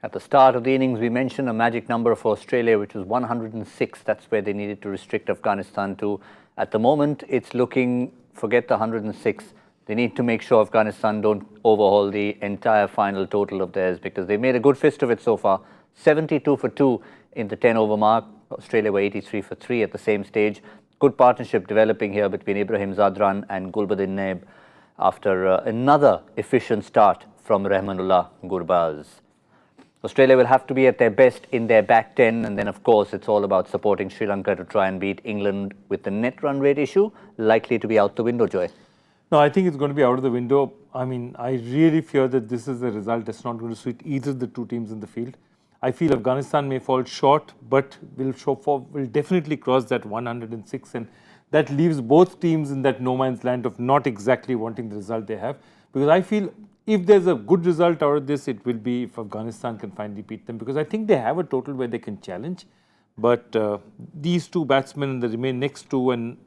At the start of the innings, we mentioned a magic number for Australia, which was 106. That's where they needed to restrict Afghanistan to. At the moment, it's looking, forget the 106. They need to make sure Afghanistan don't overhaul the entire final total of theirs, because they've made a good fist of it so far. 72 for 2 in the 10-over mark. Australia were 83 for 3 at the same stage. Good partnership developing here between Ibrahim and Gulbadin after another efficient start from Gulbadin. Australia will have to be at their best in their back 10, and then of course it's all about supporting Sri Lanka to try and beat England, with the net run rate issue likely to be out the window, Joy. No, I think it's going to be out of the window. I mean, I really fear that this is a result that's not going to suit either of the two teams in the field. I feel Afghanistan may fall short, but will definitely cross that 106, and that leaves both teams in that no man's land of not exactly wanting the result they have. Because I feel if there's a good result out of this, it will be if Afghanistan can finally beat them, because I think they have a total where they can challenge. But these two batsmen and the remain next two, and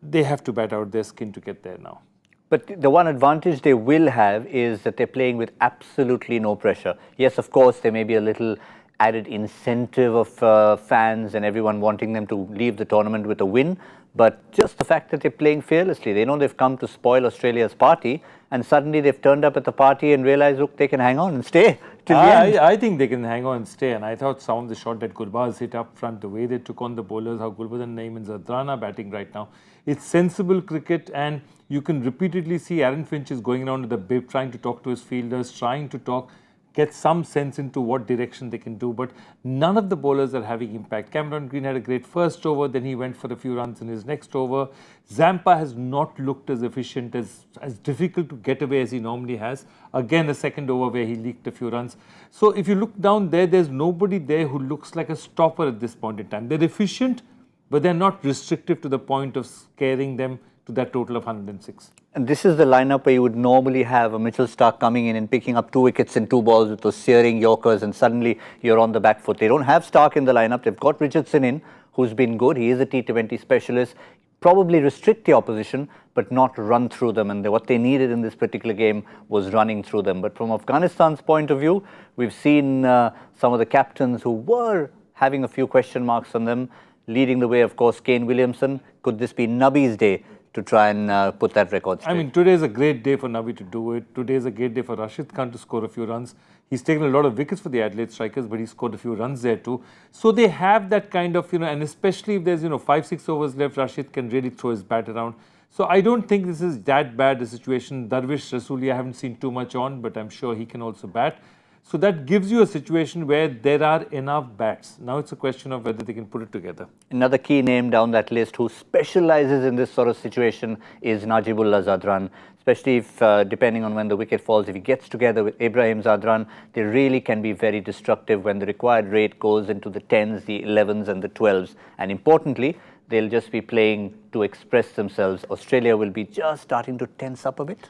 they have to bat out their skin to get there now. But the one advantage they will have is that they're playing with absolutely no pressure. Yes, of course, there may be a little added incentive of fans and everyone wanting them to leave the tournament with a win. But just the fact that they're playing fearlessly, they know they've come to spoil Australia's party, and suddenly they've turned up at the party and realized, look, they can hang on and stay till the end. I think they can hang on and stay, and I thought some of the shot that Gurbaz hit up front, the way they took on the bowlers, how Gulbadin, Naeem and Zardrana batting right now, it's sensible cricket, and you can repeatedly see Aaron Finch is going around with the bib, trying to talk to his fielders, trying to get some sense into what direction they can do, but none of the bowlers are having impact. Cameron Green had a great first over, then he went for a few runs in his next over. Zampa has not looked as efficient, as difficult to get away as he normally has. Again, a second over where he leaked a few runs. So if you look down there, there's nobody there who looks like a stopper at this point in time. They're efficient, but they're not restrictive to the point of scaring them to that total of 106. And this is the lineup where you would normally have a Mitchell Starc coming in and picking up 2 wickets in 2 balls with those searing Yorkers, and suddenly you're on the back foot. They don't have Starc in the lineup. They've got Richardson in, who's been good. He is a T20 specialist. Probably restrict the opposition, but not run through them. And what they needed in this particular game was running through them. But from Afghanistan's point of view, we've seen some of the captains who were having a few question marks on them. Leading the way, of course, Kane Williamson. Could this be Nabi's day to try and put that record straight? I mean, today is a great day for Nabi to do it. Today is a great day for Rashid Khan to score a few runs. He's taken a lot of wickets for the Adelaide Strikers, but he scored a few runs there too. So they have that kind of, and especially if there's, 5-6 overs left, Rashid can really throw his bat around. So I don't think this is that bad a situation. Darvish Rasuli I haven't seen too much on, but I'm sure he can also bat. So that gives you a situation where there are enough bats. Now it's a question of whether they can put it together. Another key name down that list who specializes in this sort of situation is Najibullah Zadran. Especially if, depending on when the wicket falls, if he gets together with Ibrahim Zadran, they really can be very destructive when the required rate goes into the 10s, the 11s and the 12s. And importantly, they'll just be playing to express themselves. Australia will be just starting to tense up a bit.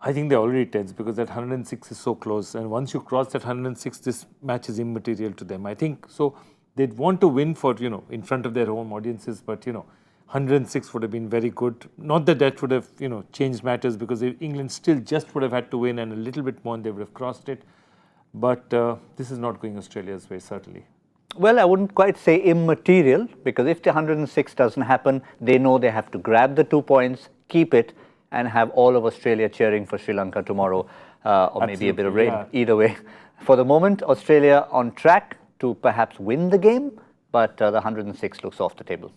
I think they're already tense because that 106 is so close. And once you cross that 106, this match is immaterial to them. I think so. They'd want to win for, in front of their home audiences. But, 106 would have been very good. Not that that would have, changed matters, because England still just would have had to win, and a little bit more and they would have crossed it. But this is not going Australia's way, certainly. Well, I wouldn't quite say immaterial, because if the 106 doesn't happen, they know they have to grab the 2 points, keep it, and have all of Australia cheering for Sri Lanka tomorrow, or maybe a bit of rain. Yeah. Either way, for the moment, Australia on track to perhaps win the game, but the 106 looks off the table.